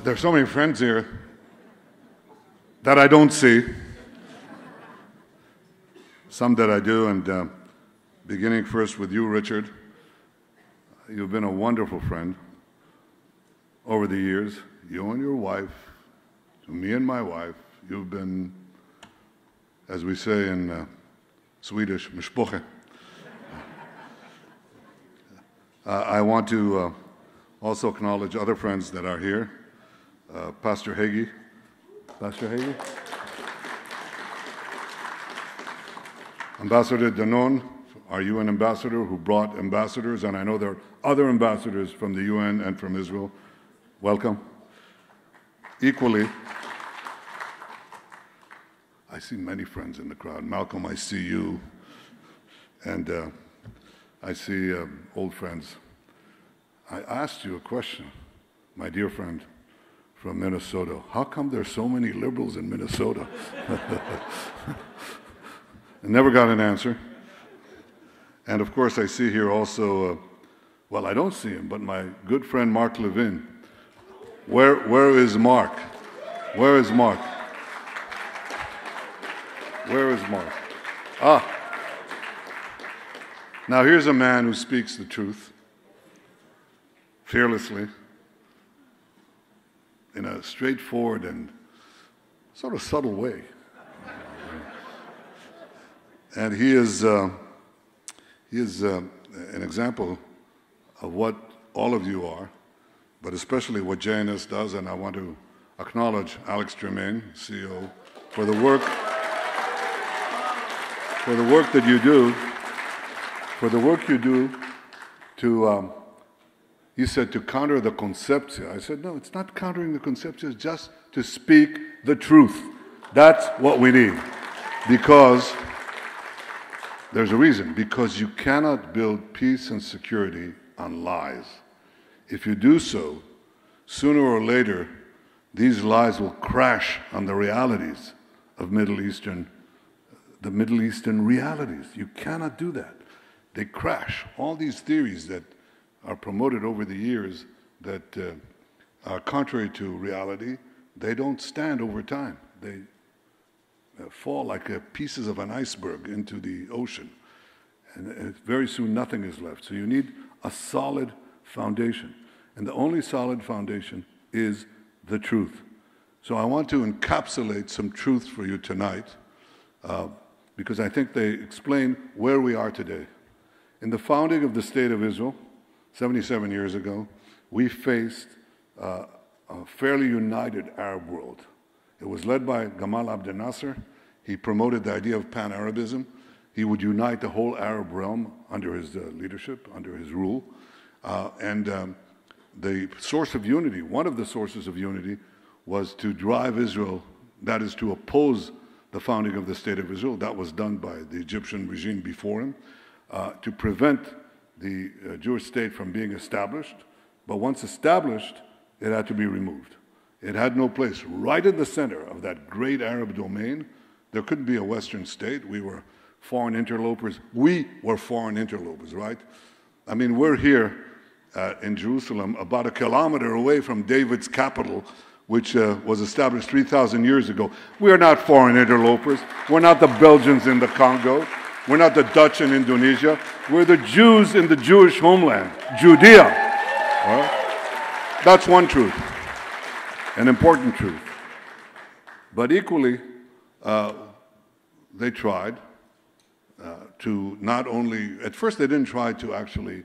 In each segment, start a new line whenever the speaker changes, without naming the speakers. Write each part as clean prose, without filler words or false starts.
There's so many friends here that I don't see. Some that I do, and beginning first with you, Richard. You've been a wonderful friend over the years. You and your wife, to me and my wife, you've been, as we say in Swedish, mishpoche. I want to also acknowledge other friends that are here. Pastor Hagee. Pastor Hagee? Ambassador Danon, our UN ambassador who brought ambassadors, and I know there are other ambassadors from the UN and from Israel. Welcome. Equally, I see many friends in the crowd. Malcolm, I see you. And I see old friends. I asked you a question, my dear friend from Minnesota. How come there's so many liberals in Minnesota? I never got an answer. And of course, I see here also, well, I don't see him, but my good friend Mark Levin. Where is Mark? Where is Mark? Where is Mark? Now here's a man who speaks the truth fearlessly, in a straightforward and sort of subtle way. And he is an example of what all of you are, but especially what JNS does, and I want to acknowledge Alex Tremaine, CEO, for the work that you do, to, he said, to counter the conceptia. I said, no, it's not countering the conceptia, it's just to speak the truth. That's what we need. Because there's a reason. Because you cannot build peace and security on lies. If you do so, sooner or later, these lies will crash on the realities of the Middle Eastern realities. You cannot do that. They crash. All these theories that are promoted over the years that are contrary to reality, they don't stand over time. They fall like pieces of an iceberg into the ocean. And very soon nothing is left. So you need a solid foundation. And the only solid foundation is the truth. So I want to encapsulate some truth for you tonight, because I think they explain where we are today. In the founding of the State of Israel, 77 years ago, we faced a fairly united Arab world. It was led by Gamal Abdel Nasser. He promoted the idea of pan-Arabism. He would unite the whole Arab realm under his leadership, under his rule. The source of unity, one of the sources of unity, was to drive Israel, that is to oppose the founding of the State of Israel. That was done by the Egyptian regime before him, to prevent the Jewish state from being established. But once established, it had to be removed. It had no place. Right in the center of that great Arab domain, there couldn't be a Western state. We were foreign interlopers. We were foreign interlopers, right? I mean, we're here in Jerusalem, about a kilometer away from David's capital, which was established 3,000 years ago. We are not foreign interlopers. We're not the Belgians in the Congo. We're not the Dutch in Indonesia. We're the Jews in the Jewish homeland, Judea. Well, that's one truth, an important truth. But equally, they tried to not only, at first they didn't try to actually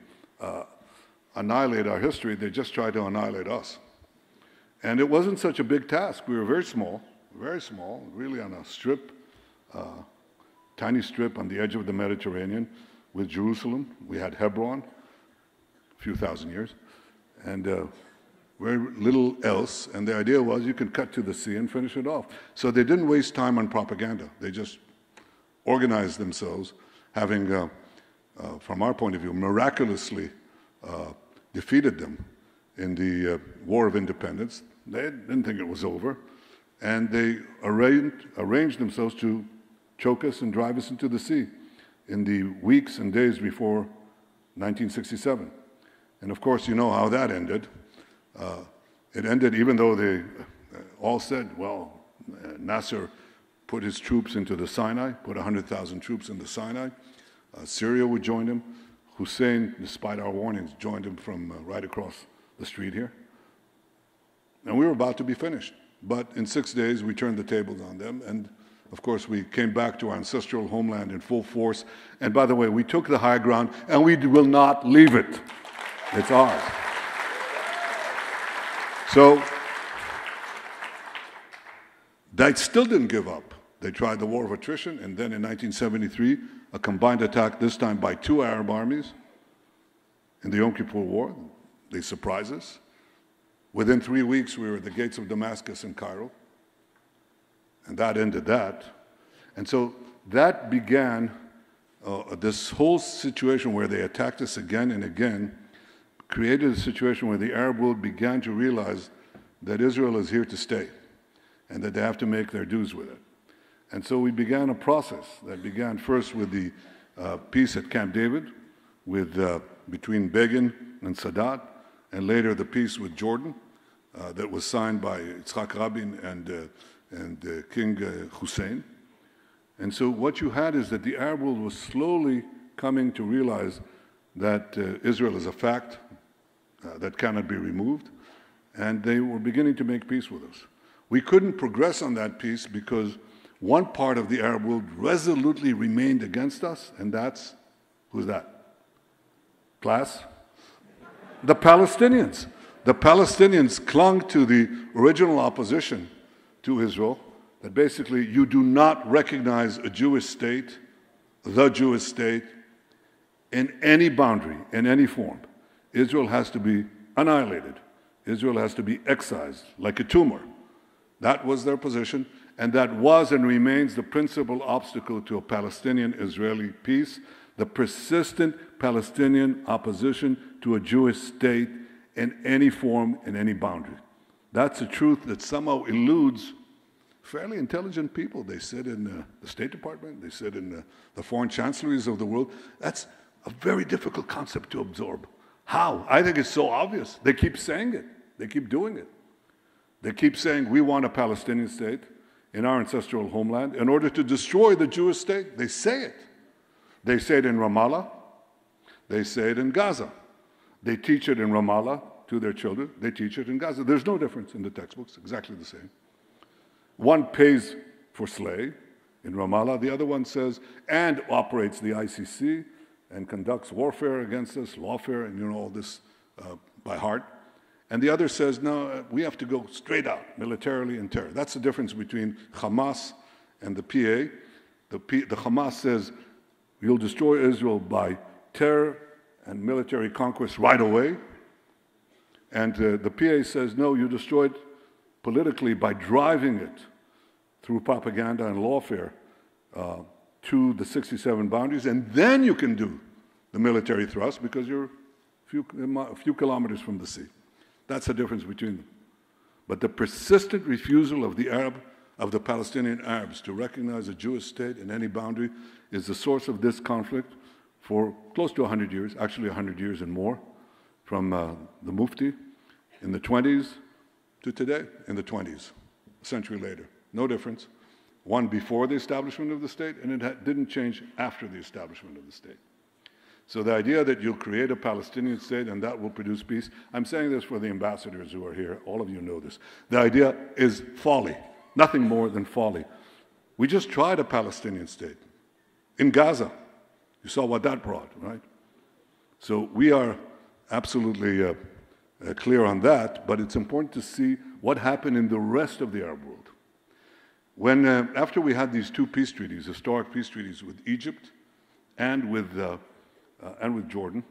annihilate our history, they just tried to annihilate us. And it wasn't such a big task. We were very small, really on a strip, tiny strip on the edge of the Mediterranean with Jerusalem. We had Hebron, a few thousand years, and very little else. And the idea was you can cut to the sea and finish it off. So they didn't waste time on propaganda. They just organized themselves, having, from our point of view, miraculously defeated them in the War of Independence. They didn't think it was over. And they arranged themselves to choke us and drive us into the sea in the weeks and days before 1967. And of course, you know how that ended. It ended, even though they all said, well, Nasser put his troops into the Sinai, put 100,000 troops in the Sinai. Syria would join him. Hussein, despite our warnings, joined him from right across the street here. And we were about to be finished. But in 6 days, we turned the tables on them. And, of course, we came back to our ancestral homeland in full force. And, by the way, we took the high ground, and we will not leave it. It's ours. So they still didn't give up. They tried the war of attrition, and then in 1973, a combined attack, this time by 2 Arab armies in the Yom Kippur War. They surprised us. Within 3 weeks, we were at the gates of Damascus and Cairo, and that ended that. And so that began this whole situation where they attacked us again and again, created a situation where the Arab world began to realize that Israel is here to stay and that they have to make their dues with it. And so we began a process that began first with the peace at Camp David between Begin and Sadat, and later the peace with Jordan that was signed by Yitzhak Rabin and King Hussein. And so what you had is that the Arab world was slowly coming to realize that Israel is a fact that cannot be removed, and they were beginning to make peace with us. We couldn't progress on that peace because one part of the Arab world resolutely remained against us, and that's, who's that? Class? The Palestinians. The Palestinians clung to the original opposition to Israel, that basically you do not recognize a Jewish state, the Jewish state, in any boundary, in any form. Israel has to be annihilated. Israel has to be excised like a tumor. That was their position, and that was and remains the principal obstacle to a Palestinian-Israeli peace, the persistent Palestinian opposition to a Jewish state in any form, in any boundary. That's a truth that somehow eludes fairly intelligent people. They sit in the State Department, they sit in the foreign chancelleries of the world. That's a very difficult concept to absorb. How? I think it's so obvious. They keep saying it. They keep doing it. They keep saying, we want a Palestinian state in our ancestral homeland in order to destroy the Jewish state. They say it. They say it in Ramallah. They say it in Gaza. They teach it in Ramallah to their children. They teach it in Gaza. There's no difference in the textbooks, exactly the same. One pays for slay in Ramallah. The other one says, and operates the ICC and conducts warfare against us, lawfare, and all this by heart. And the other says, no, we have to go straight out, militarily and terror. That's the difference between Hamas and the PA. The Hamas says, you'll destroy Israel by terror and military conquest right away. And the PA says, no, you destroy it politically by driving it through propaganda and lawfare to the 67 boundaries, and then you can do the military thrust because you're a few kilometers from the sea. That's the difference between them. But the persistent refusal of the Palestinian Arabs to recognize a Jewish state in any boundary is the source of this conflict for close to 100 years, actually 100 years and more, from the Mufti in the 20s to today in the 20s, a century later. No difference. One before the establishment of the state, and it didn't change after the establishment of the state. So the idea that you'll create a Palestinian state and that will produce peace, I'm saying this for the ambassadors who are here, all of you know this. The idea is folly, nothing more than folly. We just tried a Palestinian state in Gaza. You saw what that brought, right? So we are absolutely clear on that, but it's important to see what happened in the rest of the Arab world. When, after we had these 2 peace treaties, historic peace treaties with Egypt and with Jordan,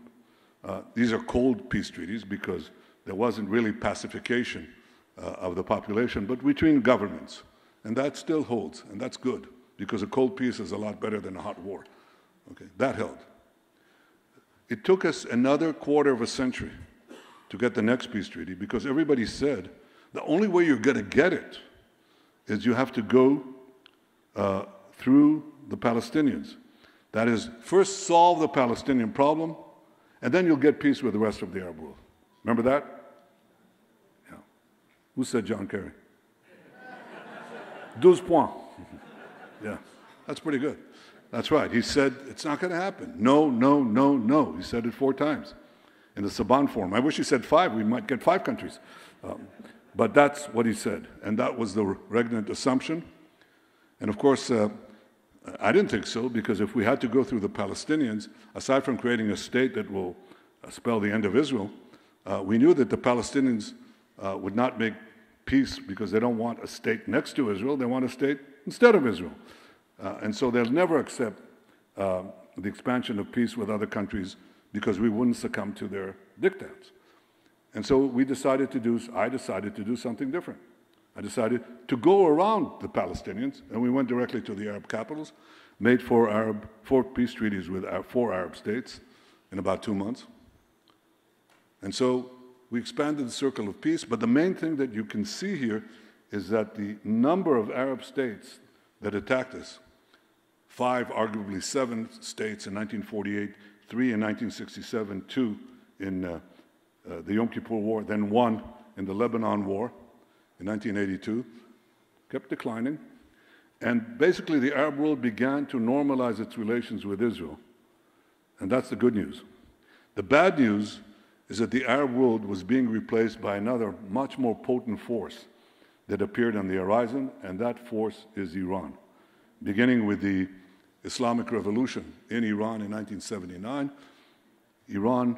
these are cold peace treaties because there wasn't really pacification of the population, but between governments. And that still holds, and that's good, because a cold peace is a lot better than a hot war. Okay, that held. It took us another quarter of a century to get the next peace treaty because everybody said the only way you're going to get it is you have to go through the Palestinians. That is, first solve the Palestinian problem, and then you'll get peace with the rest of the Arab world. Remember that? Yeah. Who said John Kerry? 12 points. Yeah, that's pretty good. That's right. He said, it's not going to happen. No, no, no, no. He said it 4 times in the Saban Forum. I wish he said 5. We might get 5 countries. But that's what he said. And that was the regnant assumption. And of course, I didn't think so, because if we had to go through the Palestinians, aside from creating a state that will spell the end of Israel, we knew that the Palestinians would not make peace because they don't want a state next to Israel. They want a state instead of Israel. And so they'll never accept the expansion of peace with other countries because we wouldn't succumb to their diktats. And so I decided to do something different. I decided to go around the Palestinians, and we went directly to the Arab capitals, made 4 peace treaties with 4 Arab states in about 2 months. And so we expanded the circle of peace, but the main thing that you can see here is that the number of Arab states that attacked us, 5, arguably 7 states in 1948, 3 in 1967, 2 in the Yom Kippur War, then 1 in the Lebanon War in 1982, kept declining. And basically the Arab world began to normalize its relations with Israel. And that's the good news. The bad news is that the Arab world was being replaced by another much more potent force that appeared on the horizon, and that force is Iran. Beginning with the Islamic Revolution in Iran in 1979, Iran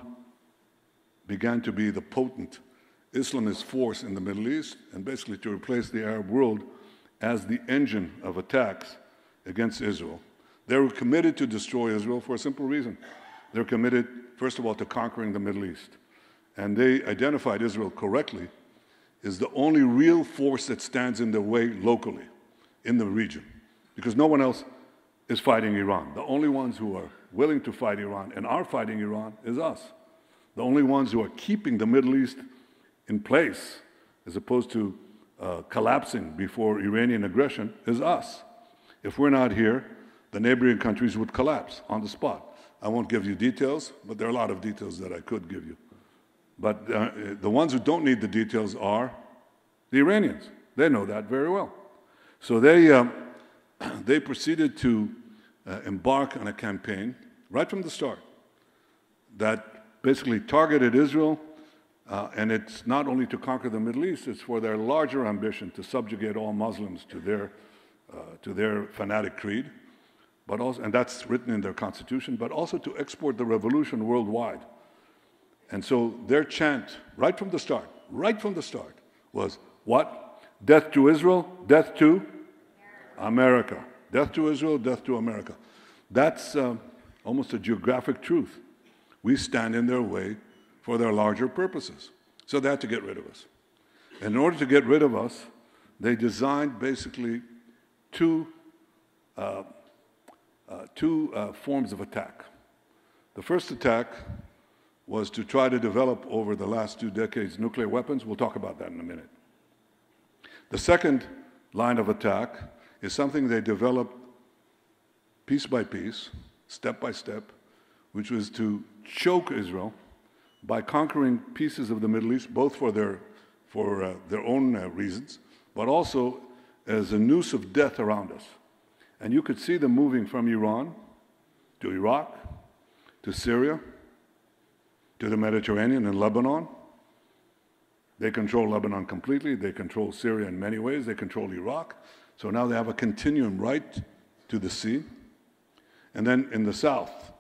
began to be the potent Islamist force in the Middle East, and basically to replace the Arab world as the engine of attacks against Israel. They were committed to destroy Israel for a simple reason. They're committed, first of all, to conquering the Middle East. And they identified Israel correctly as the only real force that stands in their way locally in the region, because no one else is fighting Iran. The only ones who are willing to fight Iran and are fighting Iran is us. The only ones who are keeping the Middle East in place, as opposed to collapsing before Iranian aggression, is us. If we're not here, the neighboring countries would collapse on the spot. I won't give you details, but there are a lot of details that I could give you. But the ones who don't need the details are the Iranians. They know that very well. So they proceeded to embark on a campaign right from the start that basically targeted Israel, and it's not only to conquer the Middle East, it's for their larger ambition to subjugate all Muslims to their fanatic creed, but also, and that's written in their constitution, but also to export the revolution worldwide. And so their chant right from the start was what? Death to Israel, death to America. Death to Israel, death to America. That's almost a geographic truth. We stand in their way for their larger purposes. So they had to get rid of us. And in order to get rid of us, they designed basically two forms of attack. The first attack was to try to develop over the last 2 decades nuclear weapons. We'll talk about that in a minute. The second line of attack is something they developed piece by piece, step by step, which was to choke Israel by conquering pieces of the Middle East, both for their own reasons, but also as a noose of death around us. And you could see them moving from Iran to Iraq, to Syria, to the Mediterranean and Lebanon. They control Lebanon completely. They control Syria in many ways. They control Iraq. So now they have a continuum right to the sea. And then in the south,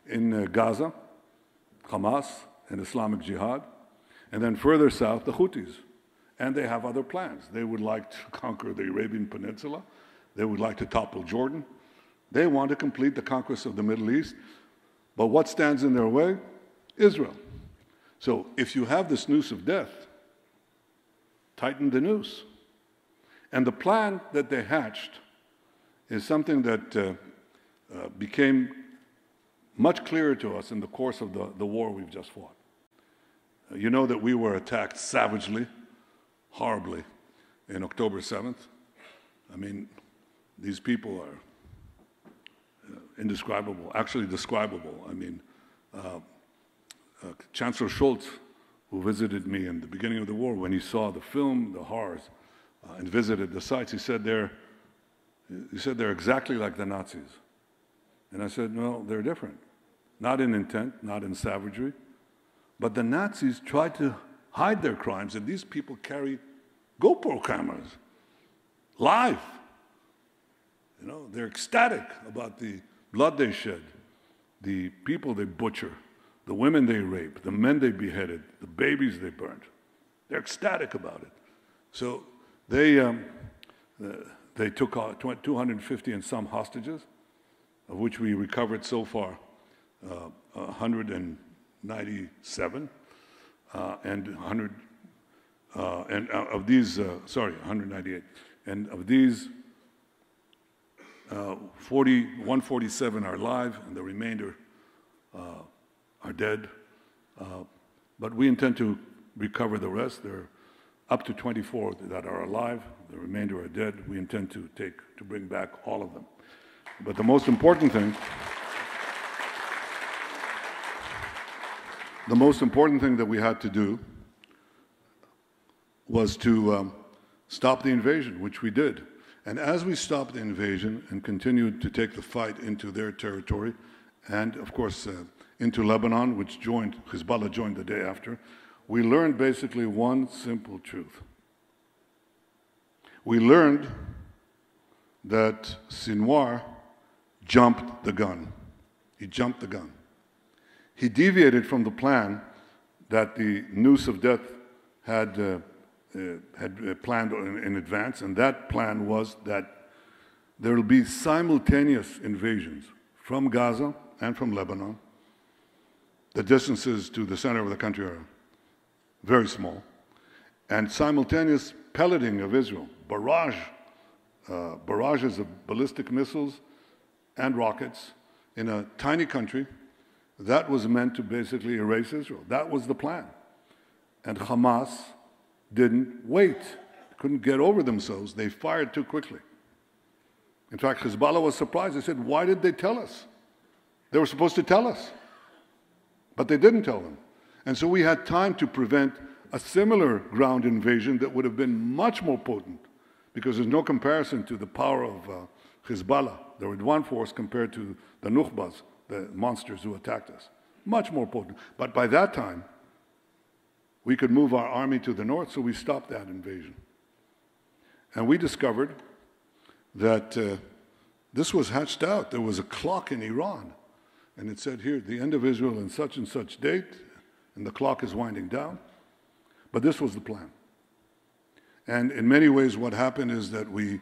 in Gaza, Hamas and Islamic Jihad. And then further south, the Houthis. And they have other plans. They would like to conquer the Arabian Peninsula. They would like to topple Jordan. They want to complete the conquest of the Middle East. But what stands in their way? Israel. So if you have this noose of death, tighten the noose. And the plan that they hatched is something that became much clearer to us in the course of the war we've just fought. You know that we were attacked savagely, horribly, in October 7th. I mean, these people are indescribable, actually describable. I mean, Chancellor Scholz, who visited me in the beginning of the war, when he saw the film, the horrors, and visited the sites, he said they're exactly like the Nazis. And I said, no, they're different. Not in intent, not in savagery. But the Nazis tried to hide their crimes, and these people carried GoPro cameras, live. You know, they're ecstatic about the blood they shed, the people they butcher, the women they rape, the men they beheaded, the babies they burned. They're ecstatic about it. So they took 250 and some hostages, of which we recovered so far 197, and 198. And of these, 147 are alive, and the remainder are dead. But we intend to recover the rest. There are up to 24 that are alive. The remainder are dead. We intend to bring back all of them. But the most important thing, that we had to do was to stop the invasion, which we did. And as we stopped the invasion and continued to take the fight into their territory, and of course into Lebanon, which Hezbollah joined the day after, we learned basically one simple truth. We learned that Sinwar jumped the gun. He jumped the gun. He deviated from the plan that the noose of death had planned in advance, and that plan was that there will be simultaneous invasions from Gaza and from Lebanon. The distances to the center of the country are very small, and simultaneous pelleting of Israel, barrages of ballistic missiles and rockets in a tiny country that was meant to basically erase Israel. That was the plan. And Hamas didn't wait, couldn't get over themselves. They fired too quickly. In fact, Hezbollah was surprised. They said, why did they tell us? They were supposed to tell us. But they didn't tell them. And so we had time to prevent a similar ground invasion that would have been much more potent, because there's no comparison to the power of Hezbollah, the Ridwan force, compared to the Nukhbas, the monsters who attacked us. Much more potent. But by that time, we could move our army to the north, so we stopped that invasion. And we discovered that this was hatched out. There was a clock in Iran, and it said here, the end of Israel in such and such date, and the clock is winding down. But this was the plan. And in many ways, what happened is that we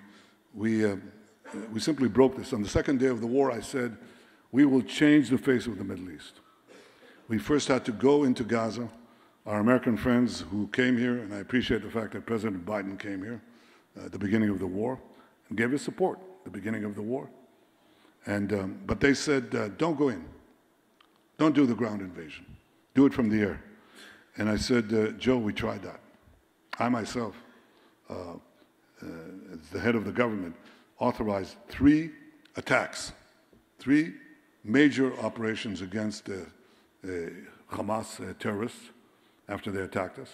simply broke this. On the second day of the war, I said, we will change the face of the Middle East. We first had to go into Gaza. Our American friends who came here, and I appreciate the fact that President Biden came here at the beginning of the war and gave us support at the beginning of the war. And, but they said, don't go in. Don't do the ground invasion. Do it from the air. And I said, Joe, we tried that. I myself, as the head of the government, authorized 3 attacks, 3 major operations against Hamas terrorists after they attacked us.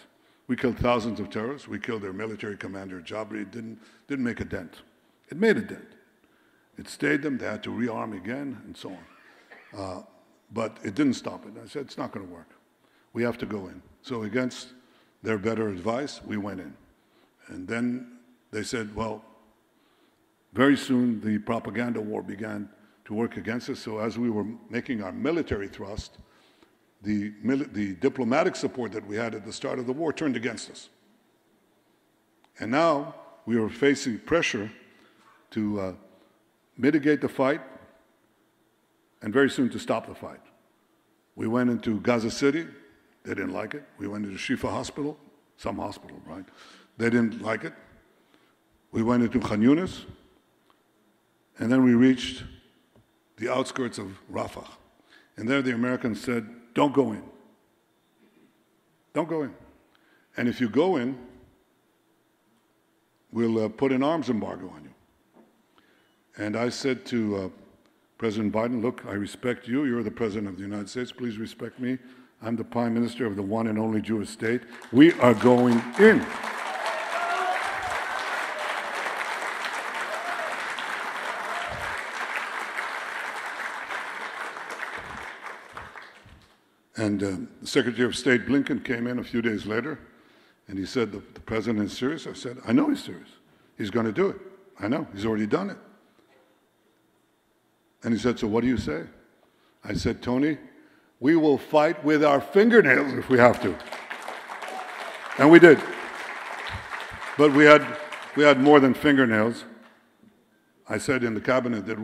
We killed thousands of terrorists. We killed their military commander, Jabri. It didn't make a dent. It made a dent. It stayed them. They had to rearm again and so on. But it didn't stop it. I said, it's not going to work. We have to go in. So against their better advice, we went in. And then they said, well, very soon the propaganda war began to work against us. So as we were making our military thrust, the diplomatic support that we had at the start of the war turned against us. And now we were facing pressure to mitigate the fight and very soon to stop the fight. We went into Gaza City. They didn't like it. We went into Shifa Hospital, some hospital, right? They didn't like it. We went into Khan Yunis, and then we reached the outskirts of Rafah. And there the Americans said, don't go in. Don't go in. And if you go in, we'll put an arms embargo on you. And I said to President Biden, look, I respect you. You're the President of the United States. Please respect me. I'm the prime minister of the one and only Jewish state. We are going in. And the Secretary of State Blinken came in a few days later, and he said, the president is serious? I said, I know he's serious. He's going to do it. I know. He's already done it. And he said, so what do you say? I said, Tony, we will fight with our fingernails if we have to. And we did. But we had more than fingernails. I said in the cabinet that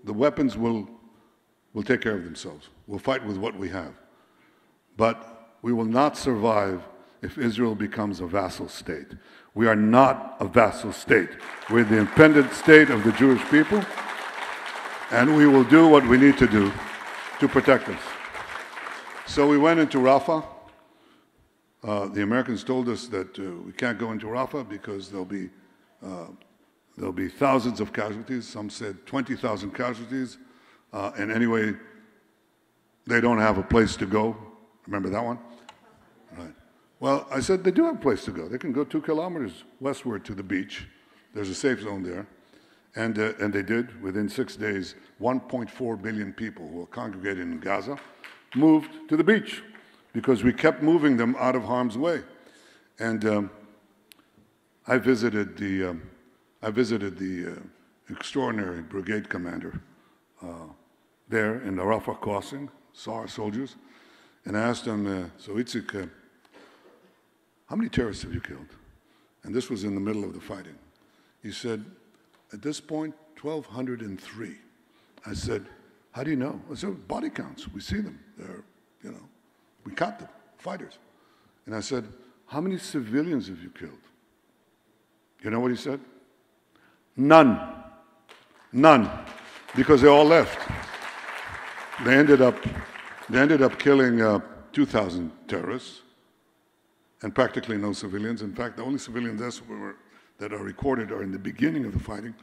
the weapons will take care of themselves. We'll fight with what we have. But we will not survive if Israel becomes a vassal state. We are not a vassal state. We're the independent state of the Jewish people, and we will do what we need to do to protect us. So we went into Rafah. The Americans told us that we can't go into Rafah because there'll be thousands of casualties. Some said 20,000 casualties. And anyway, they don't have a place to go. Remember that one? Right. Well, I said they do have a place to go. They can go 2 kilometers westward to the beach. There's a safe zone there. And they did. Within 6 days, 1.4 billion people who were congregated in Gaza moved to the beach because we kept moving them out of harm's way. And I visited the extraordinary brigade commander there in the Rafah crossing, saw our soldiers, and I asked him, so Itzik, how many terrorists have you killed? And this was in the middle of the fighting. He said, at this point, 1,203. I said, how do you know? I said, body counts. We see them. They're, we count them, fighters. And I said, how many civilians have you killed? You know what he said? None. None. Because they all left. They ended up killing 2,000 terrorists and practically no civilians. In fact, the only civilian deaths that are recorded are in the beginning of the fighting,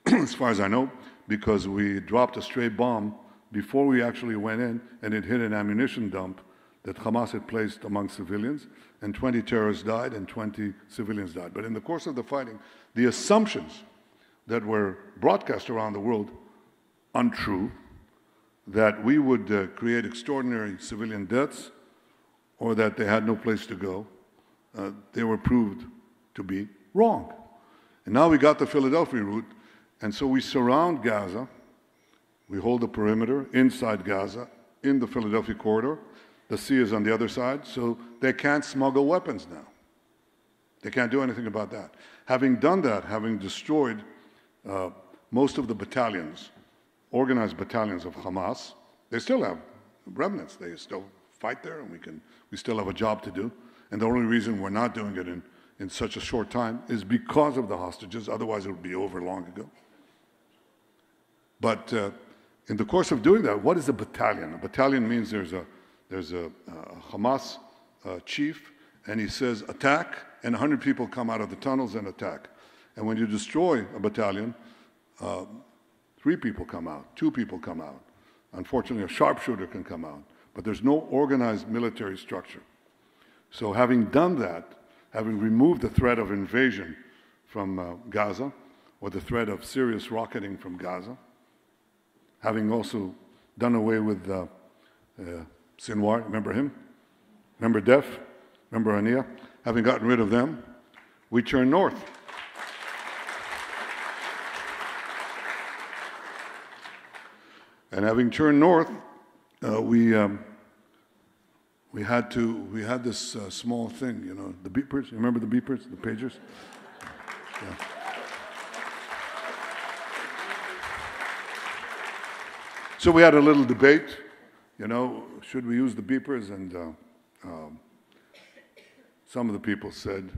as far as I know, because we dropped a stray bomb before we actually went in, and it hit an ammunition dump that Hamas had placed among civilians, and 20 terrorists died and 20 civilians died. But in the course of the fighting, the assumptions that were broadcast around the world, untrue, that we would create extraordinary civilian deaths or that they had no place to go, they were proved to be wrong. And now we got the Philadelphia route, and so we surround Gaza. We hold the perimeter inside Gaza, in the Philadelphia corridor. The sea is on the other side, so they can't smuggle weapons now. They can't do anything about that. Having done that, having destroyed most of the battalions, organized battalions of Hamas, they still have remnants. They still fight there, and we still have a job to do. And the only reason we're not doing it in such a short time is because of the hostages. Otherwise, it would be over long ago. But in the course of doing that, what is a battalion? A battalion means there's a Hamas chief, and he says, attack, and 100 people come out of the tunnels and attack. And when you destroy a battalion, 3 people come out, 2 people come out. Unfortunately, a sharpshooter can come out, but there's no organized military structure. So having done that, having removed the threat of invasion from Gaza, or the threat of serious rocketing from Gaza, having also done away with Sinwar, remember him? Remember Def? Remember Ania? Having gotten rid of them, we turn north. And having turned north, we had this small thing, the beepers. You remember the beepers, the pagers? Yeah. So we had a little debate, should we use the beepers? And some of the people said,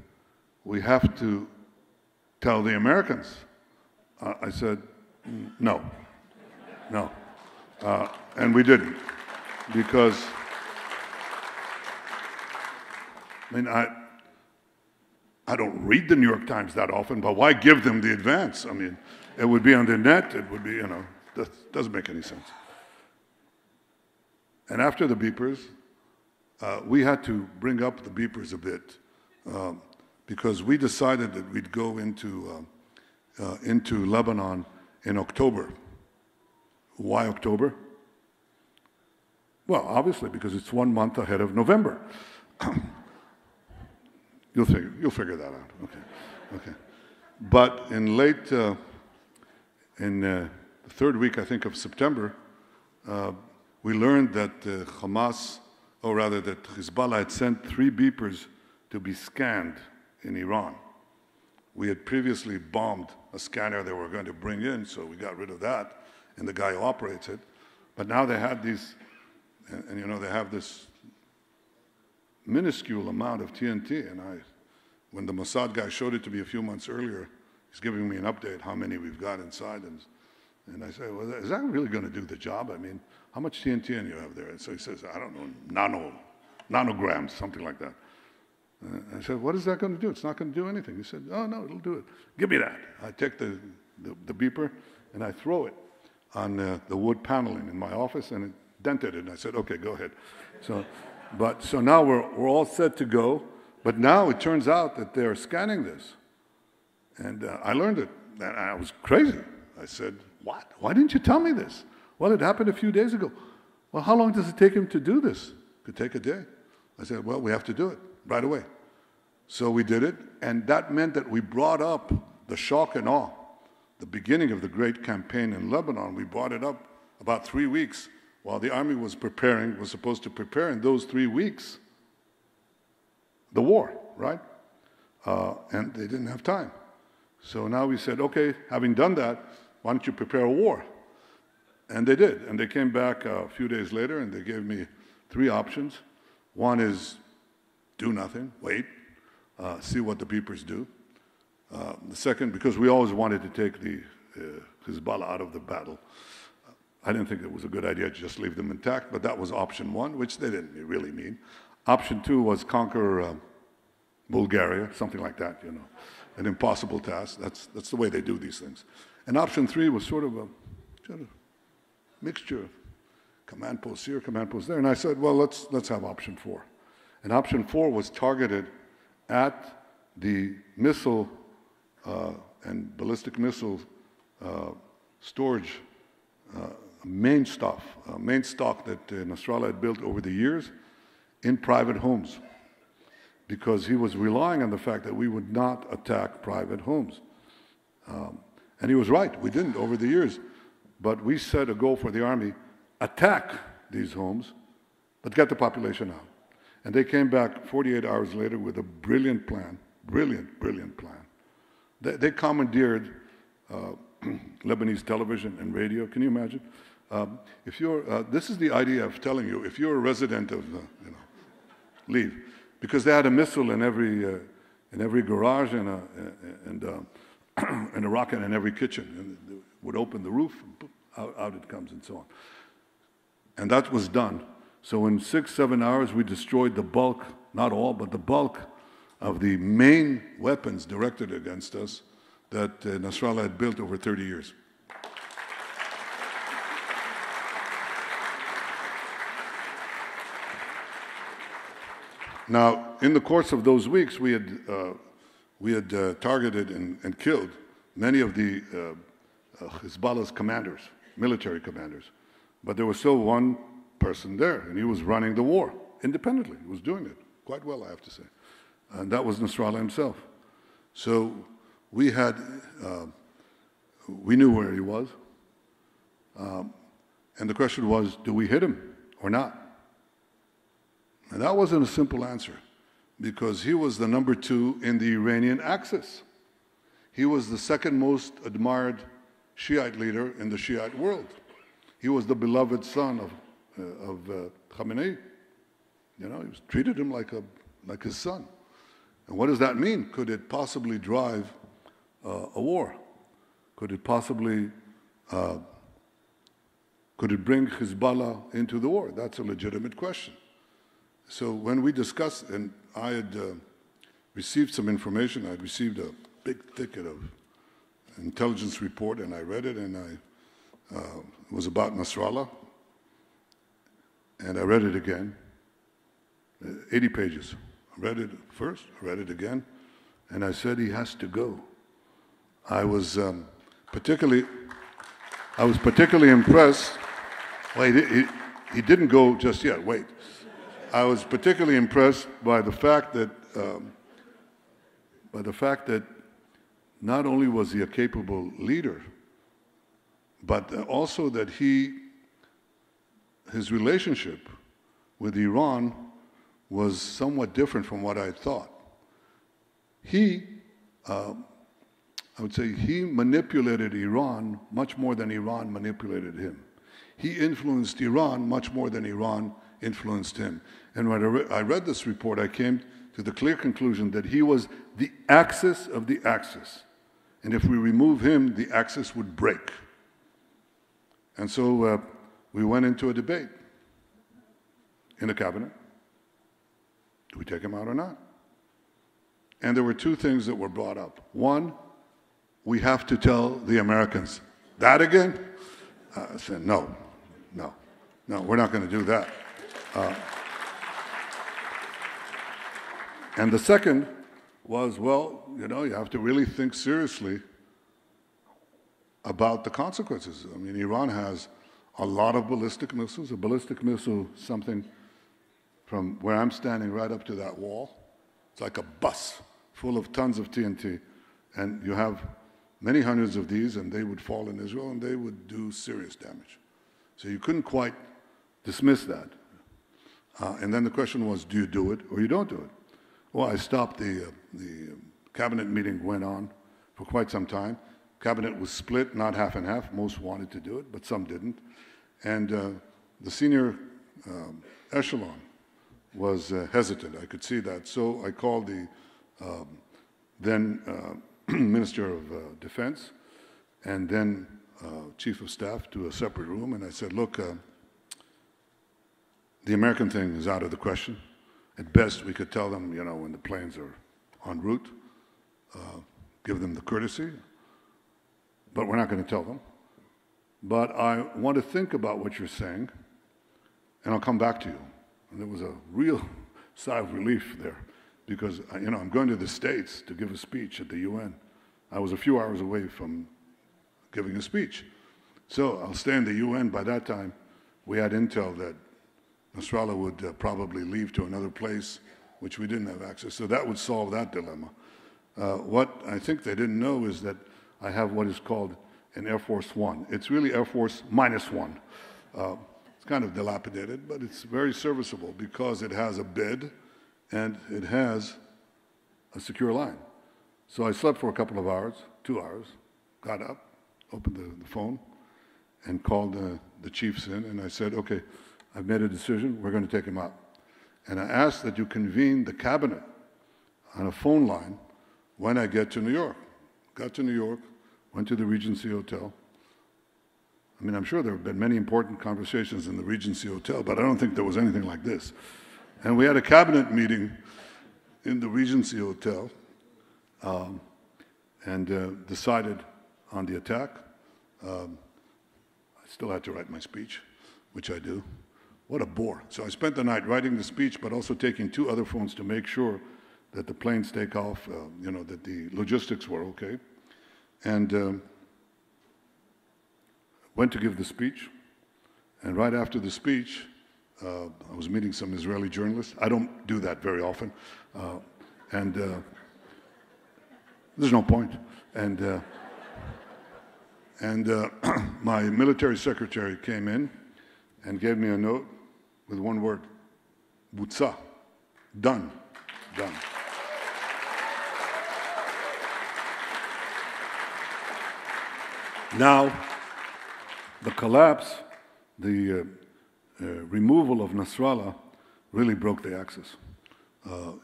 we have to tell the Americans. I said, no. And we didn't, because, I don't read the New York Times that often, but why give them the advance? It would be on the net, it would be, that doesn't make any sense. And after the beepers, we had to bring up the beepers a bit because we decided that we'd go into Lebanon in October. Why October? Well, obviously, because it's 1 month ahead of November. You'll figure that out. Okay. But in the third week, I think, of September, we learned that Hamas, or rather that Hezbollah had sent 3 beepers to be scanned in Iran. We had previously bombed a scanner they were going to bring in, so we got rid of that, and the guy who operates it. But now they had these, and you know, they have this minuscule amount of TNT, and when the Mossad guy showed it to me a few months earlier, he's giving me an update how many we've got inside, and I say, well, is that really going to do the job? I mean, how much TNT do you have there? And so he says, I don't know, nanograms, something like that. I said, what is that going to do? It's not going to do anything. He said, oh, no, it'll do it. Give me that. I take the beeper, and I throw it on the wood paneling in my office, and it dented it. And I said, okay, go ahead. So now we're all set to go. But now it turns out that they're scanning this. And I learned it, and I was crazy. I said, what? Why didn't you tell me this? Well, it happened a few days ago. Well, how long does it take him to do this? It could take a day. I said, well, we have to do it right away. So we did it, and that meant that we brought up the shock and awe, the beginning of the great campaign in Lebanon. We brought it up about 3 weeks while the army was supposed to prepare in those 3 weeks the war, right? And they didn't have time. So now we said, okay, having done that, why don't you prepare a war? And they did. And they came back a few days later, and they gave me 3 options. One is do nothing, wait, see what the beepers do. The second, because we always wanted to take the Hezbollah out of the battle, I didn't think it was a good idea to just leave them intact, but that was option 1, which they didn't really mean. Option 2 was conquer Bulgaria, something like that, you know, an impossible task. That's the way they do these things. And option 3 was sort of a mixture of command posts here, command posts there. And I said, well, let's have option 4. And option 4 was targeted at the missile and ballistic missile storage main stock that Nasrallah had built over the years in private homes, because he was relying on the fact that we would not attack private homes. And he was right, we didn't over the years. But we set a goal for the army, attack these homes, but get the population out. And they came back 48 hours later with a brilliant plan, brilliant plan. They commandeered Lebanese television and radio. Can you imagine? This is the IDF telling you, if you're a resident of, leave. Because they had a missile in every garage and a rocket in every kitchen. And they would open the roof, and boop, out it comes, and so on. And that was done. So in 6-7 hours, we destroyed the bulk, not all, but the bulk of the main weapons directed against us that Nasrallah had built over 30 years. Now, in the course of those weeks, we had targeted and killed many of the Hezbollah's commanders, military commanders. But there was still one person there, and he was running the war independently. He was doing it quite well, I have to say. And that was Nasrallah himself. So we knew where he was. And the question was, do we hit him or not? And that wasn't a simple answer, because he was the number 2 in the Iranian Axis. He was the second most admired Shiite leader in the Shiite world. He was the beloved son of Khamenei. You know, he treated him like his son. And what does that mean? Could it possibly drive a war? Could it possibly, could it bring Hezbollah into the war? That's a legitimate question. So when we discussed, and I had received some information, I had received a big thicket of intelligence report, and I read it, and it was about Nasrallah, and I read it again, 80 pages. I read it first, I read it again, and I said he has to go. I was particularly impressed. Well, he didn't go just yet. Wait. I was particularly impressed by the fact that not only was he a capable leader, but also that his relationship with Iran was somewhat different from what I thought. I would say he manipulated Iran much more than Iran manipulated him. He influenced Iran much more than Iran influenced him. And when I read this report, I came to the clear conclusion that he was the axis of the axis. And if we remove him, the axis would break. And so we went into a debate in the cabinet. Do we take him out or not? And there were two things that were brought up. One, we have to tell the Americans. That again? I said, no, we're not going to do that. And the second was, well, you have to really think seriously about the consequences. I mean, Iran has a lot of ballistic missiles. A ballistic missile, something from where I'm standing right up to that wall. It's like a bus full of tons of TNT. And you have many hundreds of these, and they would fall in Israel, and they would do serious damage. So you couldn't quite dismiss that. And then the question was, do you do it or you don't do it? Well, I stopped. The cabinet meeting went on for quite some time. Cabinet was split, not half and half. Most wanted to do it, but some didn't. And the senior echelon was hesitant. I could see that. So I called the then Minister of Defense and then Chief of Staff to a separate room, and I said, look, the American thing is out of the question. At best, we could tell them, when the planes are en route, give them the courtesy, but we're not going to tell them. But I want to think about what you're saying, and I'll come back to you. And there was a real sigh of relief there, because, I'm going to the States to give a speech at the UN. I was a few hours away from giving a speech. So I'll stay in the UN. By that time, we had intel that Nasrallah would probably leave to another place, which we didn't have access. So that would solve that dilemma. What I think they didn't know is that I have what is called an Air Force One. It's really Air Force -1. It's kind of dilapidated, but it's very serviceable because it has a bed and it has a secure line. So I slept for a couple of hours, 2 hours, got up, opened the phone, and called the chiefs in, and I said, okay, I've made a decision, we're going to take him out. And I asked that you convene the cabinet on a phone line when I get to New York. Got to New York, went to the Regency Hotel. I mean, I'm sure there have been many important conversations in the Regency Hotel, but I don't think there was anything like this. And we had a cabinet meeting in the Regency Hotel and decided on the attack. I still had to write my speech, which I do. What a bore. So I spent the night writing the speech, but also taking 2 other phones to make sure that the planes take off, that the logistics were okay. And went to give the speech. And right after the speech, I was meeting some Israeli journalists. I don't do that very often. And there's no point. And my military secretary came in and gave me a note with one word, Butsa, done. Now, the collapse, the removal of Nasrallah really broke the axis.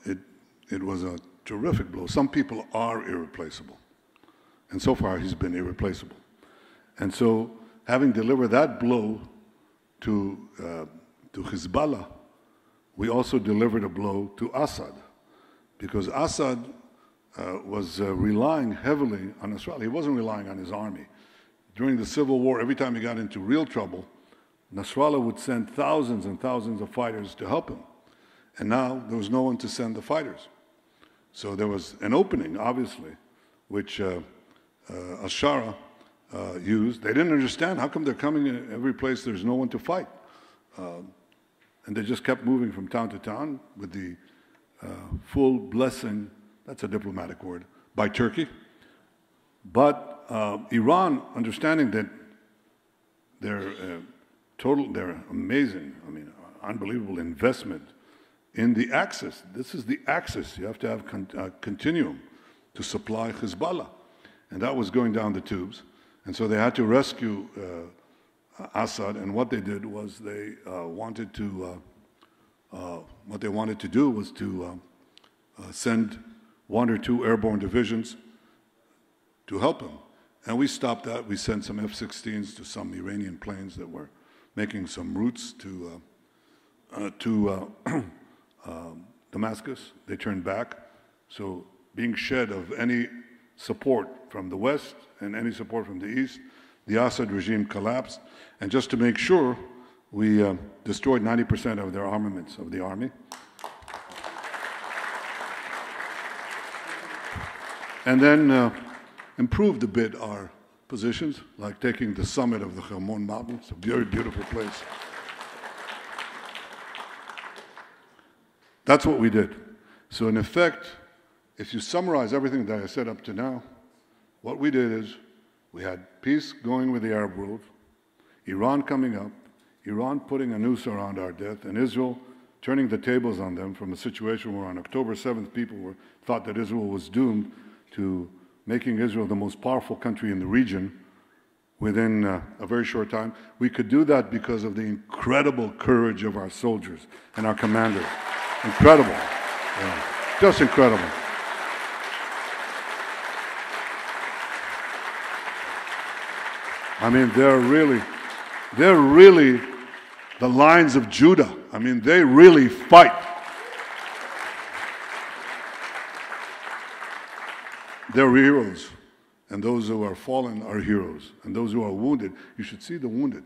It was a terrific blow. Some people are irreplaceable, and so far he's been irreplaceable. And so, having delivered that blow to Hezbollah, we also delivered a blow to Assad, because Assad was relying heavily on Nasrallah. He wasn't relying on his army. During the Civil War, every time he got into real trouble, Nasrallah would send thousands and thousands of fighters to help him. And now there was no one to send the fighters. So there was an opening, obviously, which Ashara used. They didn't understand, how come they're coming in every place there's no one to fight? And they just kept moving from town to town with the full blessing, that's a diplomatic word, by Turkey. But Iran, understanding that their amazing, unbelievable investment in the axis. This is the axis. You have to have a continuum to supply Hezbollah. And that was going down the tubes. And so they had to rescue Assad. And what they did was they wanted to send 1 or 2 airborne divisions to help him. And we stopped that. We sent some F-16s to some Iranian planes that were making some routes to Damascus. They turned back. So being shed of any support from the West and any support from the East, the Assad regime collapsed. And just to make sure, we destroyed 90% of their armaments of the army. And then improved a bit our positions, like taking the summit of the Hermon Mountain. It's a very beautiful place. That's what we did. So in effect, if you summarize everything that I said up to now, what we did is we had peace going with the Arab world, Iran coming up, Iran putting a noose around our death, and Israel turning the tables on them from a situation where on October 7th people thought that Israel was doomed to making Israel the most powerful country in the region within a very short time. We could do that because of the incredible courage of our soldiers and our commanders. Incredible. Yeah. Just incredible. I mean, they're really the lions of Judah. I mean, they really fight. They're heroes. And those who are fallen are heroes. And those who are wounded, you should see the wounded.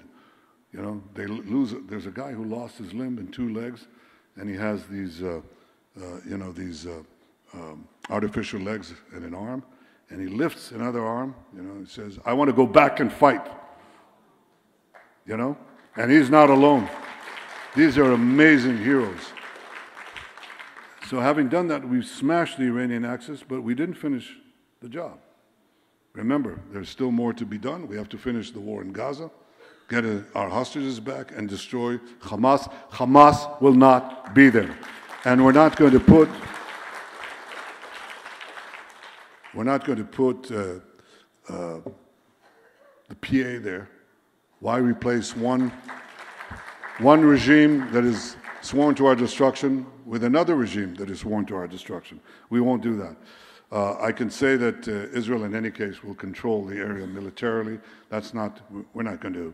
You know, they lose. There's a guy who lost his limb and 2 legs, and he has these, artificial legs and an arm, and he lifts another arm. You know, he says, "I want to go back and fight." You know, and he's not alone. These are amazing heroes. So having done that, we smashed the Iranian axis, but we didn't finish the job. Remember, there's still more to be done. We have to finish the war in Gaza, get our hostages back, and destroy Hamas. Hamas will not be there. And we're not going to put the PA there. Why replace one regime that is sworn to our destruction with another regime that is sworn to our destruction? We won't do that. I can say that Israel, in any case, will control the area militarily. We're not going to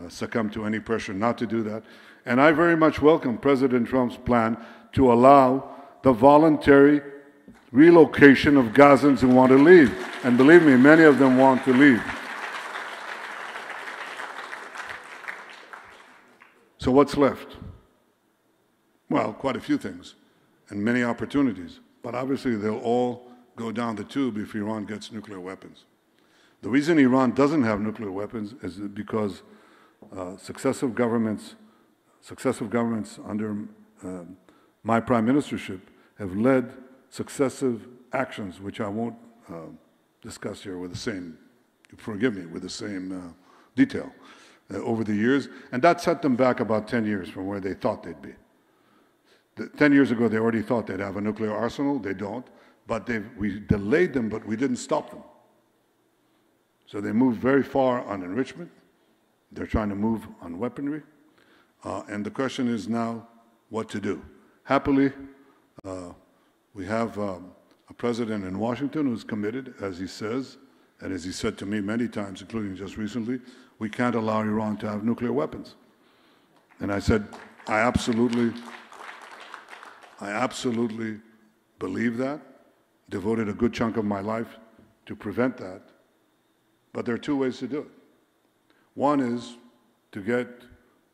succumb to any pressure not to do that. And I very much welcome President Trump's plan to allow the voluntary relocation of Gazans who want to leave. And believe me, many of them want to leave. So what's left? Well, quite a few things and many opportunities. But obviously they'll all go down the tube if Iran gets nuclear weapons. The reason Iran doesn't have nuclear weapons is because successive governments under my prime ministership have led successive actions, which I won't discuss here with the same, forgive me, with the same detail over the years. And that set them back about 10 years from where they thought they'd be. 10 years ago, they already thought they'd have a nuclear arsenal. They don't. But we delayed them, but we didn't stop them. So they moved very far on enrichment. They're trying to move on weaponry. And the question is now what to do. Happily, we have a president in Washington who's committed, as he says, and as he said to me many times, including just recently, we can't allow Iran to have nuclear weapons. And I said, I absolutely believe that, devoted a good chunk of my life to prevent that. But there are 2 ways to do it. One is to get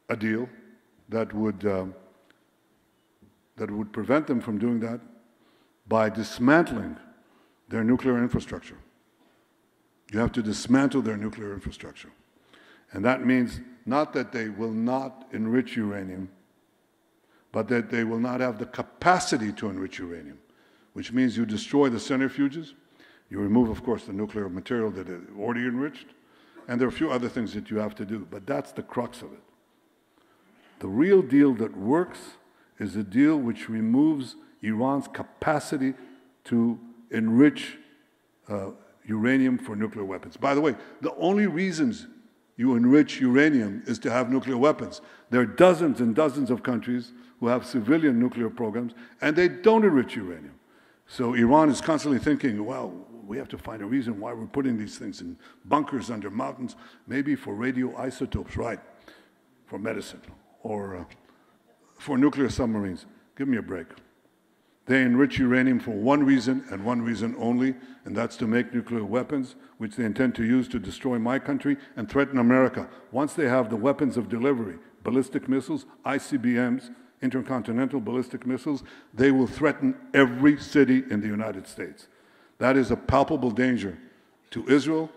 a deal that would that would prevent them from doing that by dismantling their nuclear infrastructure. You have to dismantle their nuclear infrastructure. And that means not that they will not enrich uranium, but that they will not have the capacity to enrich uranium, which means you destroy the centrifuges, you remove, of course, the nuclear material that is already enriched, and there are a few other things that you have to do, but that's the crux of it. The real deal that works is a deal which removes Iran's capacity to enrich uranium for nuclear weapons. By the way, the only reasons you enrich uranium is to have nuclear weapons. There are dozens and dozens of countries who have civilian nuclear programs, and they don't enrich uranium. So Iran is constantly thinking, well, we have to find a reason why we're putting these things in bunkers under mountains, maybe for radioisotopes, right, for medicine, or for nuclear submarines. Give me a break. They enrich uranium for one reason and one reason only, and that's to make nuclear weapons, which they intend to use to destroy my country and threaten America. Once they have the weapons of delivery, ballistic missiles, ICBMs, intercontinental ballistic missiles, they will threaten every city in the United States. That is a palpable danger to Israel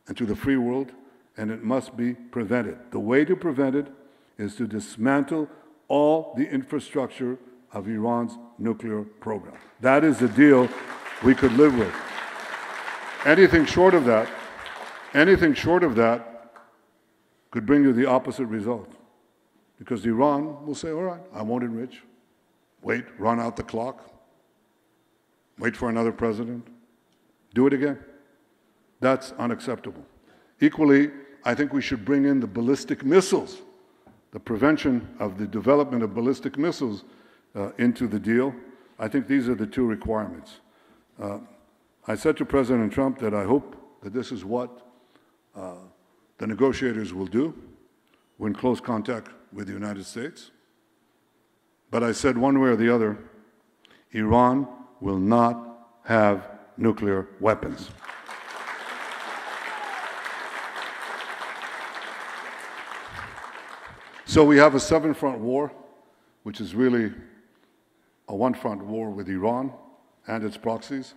and to the free world, and it must be prevented. The way to prevent it is to dismantle all the infrastructure of Iran's nuclear program. That is the deal we could live with. Anything short of that could bring you the opposite result. Because Iran will say, all right, I won't enrich. Wait, run out the clock. Wait for another president. Do it again. That's unacceptable. Equally, I think we should bring in the ballistic missiles, the prevention of the development of ballistic missiles into the deal. I think these are the two requirements. I said to President Trump that I hope that this is what the negotiators will do. We're in close contact with the United States. But I said one way or the other, Iran will not have nuclear weapons. So we have a seven-front war, which is really a one-front war with Iran and its proxies.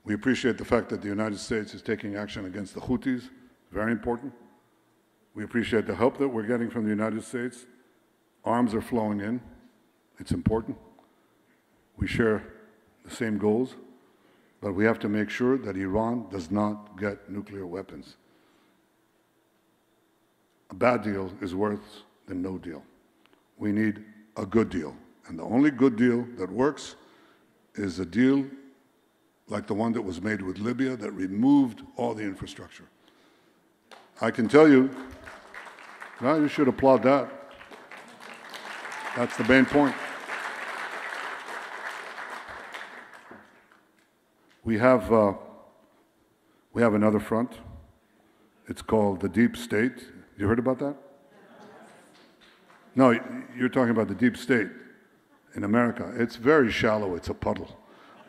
We appreciate the fact that the United States is taking action against the Houthis, very important. We appreciate the help that we're getting from the United States. Arms are flowing in. It's important. We share the same goals, but we have to make sure that Iran does not get nuclear weapons. A bad deal is worse than no deal. We need a good deal. And the only good deal that works is a deal like the one that was made with Libya that removed all the infrastructure. I can tell you, well, you should applaud that. That's the main point. We have another front. It's called the deep state. You heard about that? No, you're talking about the deep state in America. It's very shallow. It's a puddle.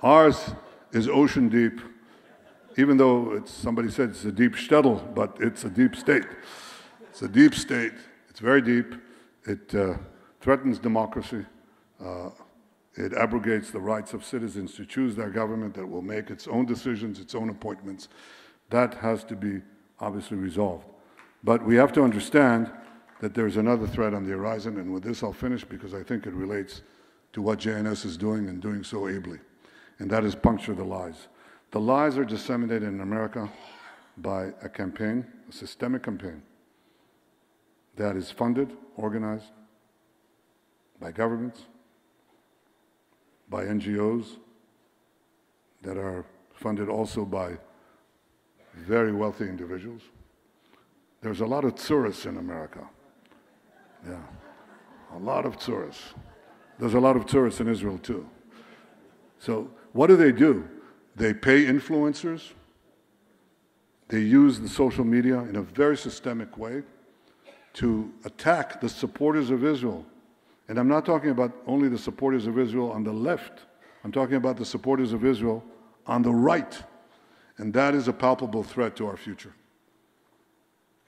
Ours is ocean deep, even though somebody said it's a deep shtetl, but it's a deep state. It's a deep state. It's very deep. It threatens democracy. It abrogates the rights of citizens to choose their government that will make its own decisions, its own appointments. That has to be obviously resolved. But we have to understand that there's another threat on the horizon, and with this I'll finish because I think it relates to what JNS is doing and doing so ably, and that is puncture the lies. The lies are disseminated in America by a campaign, a systemic campaign, that is funded, organized by governments, by NGOs, that are funded also by very wealthy individuals. There's a lot of tourists in America. Yeah, a lot of tourists. There's a lot of tourists in Israel too. So what do? They pay influencers. They use the social media in a very systemic way to attack the supporters of Israel. And I'm not talking about only the supporters of Israel on the left. I'm talking about the supporters of Israel on the right. And that is a palpable threat to our future.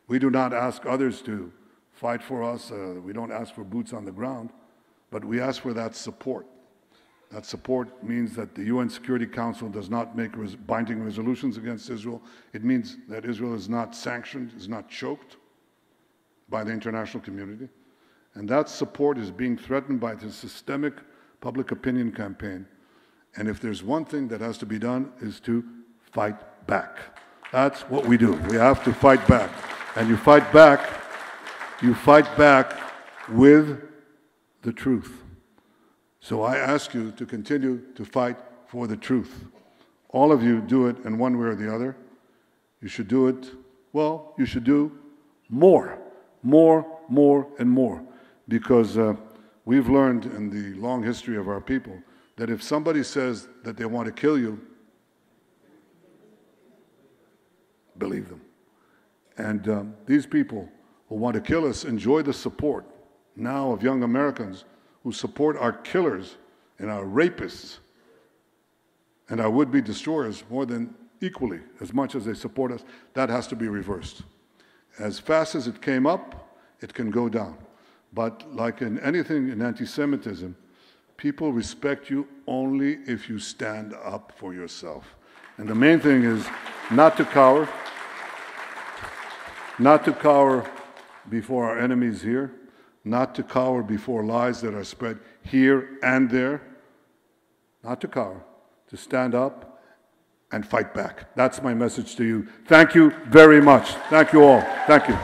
We do not ask others to fight for us. We don't ask for boots on the ground. But we ask for that support. That support means that the UN Security Council does not make binding resolutions against Israel. It means that Israel is not sanctioned, is not choked by the international community. And that support is being threatened by the systemic public opinion campaign. And if there's one thing that has to be done is to fight back. That's what we do. We have to fight back. And you fight back with the truth. So I ask you to continue to fight for the truth. All of you do it in one way or the other. You should do it, well, you should do more, and more. Because we've learned in the long history of our people that if somebody says that they want to kill you, believe them. And these people who want to kill us enjoy the support now of young Americans who support our killers and our rapists and our would-be destroyers more than equally as much as they support us. That has to be reversed. As fast as it came up, it can go down. But like in anything in anti-Semitism, people respect you only if you stand up for yourself. And the main thing is not to cower before our enemies here, not to cower before lies that are spread here and there, not to cower, to stand up and fight back. That's my message to you. Thank you very much. Thank you all. Thank you.